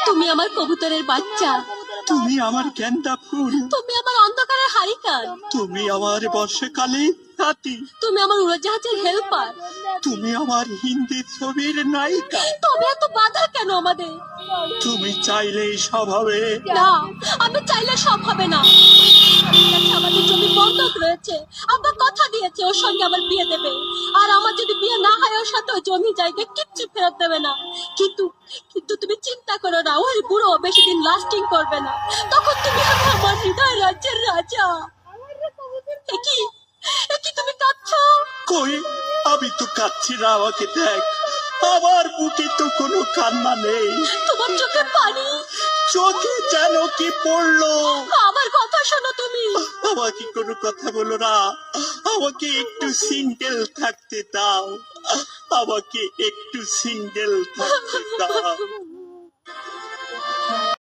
তুমি আমার কবুতরের বাচ্চা, তুমি আমার গেন্দা ফুল, তুমি আমার অন্ধকারের হারিকান, তুমি আমার বর্ষাকালে হাতি, তুমি আমার উড়োজাহাজের হেল্পার। তুমি আমার হিন্দি ছবির নায়িকা। তবে এত বাধা কেন আমাদের? তুমি চাইলেই সব হবে না, আমি চাইলে সব হবে না। আমাদের জমি বন্ধক রয়েছে, আব্বা কথা দিয়েছে ওর সঙ্গে আমার বিয়ে দেবে, আর আমার যদি বিয়ে না হয় ওর সাথে ওই জমি জায়গা কিচ্ছু ফেরত দেবে না। কিন্তু কিন্তু তুমি চিন্তা করো না, ওই বুড়ো বেশি দিন লাস্টিং করবে না। তখন তুমি হবে আমার হৃদয় রাজ্যের রাজা। কি কি তুমি কাঁদছো? কই, আমি তো কাচ্ছি না, আমাকে দেখ, আমার বুকে তো কোনো কান্না নেই, তোমার চোখে পানি, চোখে যেন কি পড়লো। আমার কথা শোনো তুমি। আমাকে কোনো কথা বলো না, আমাকে একটু সিঙ্গেল থাকতে দাও, আমাকে একটু সিঙ্গেল থাকতে দাও।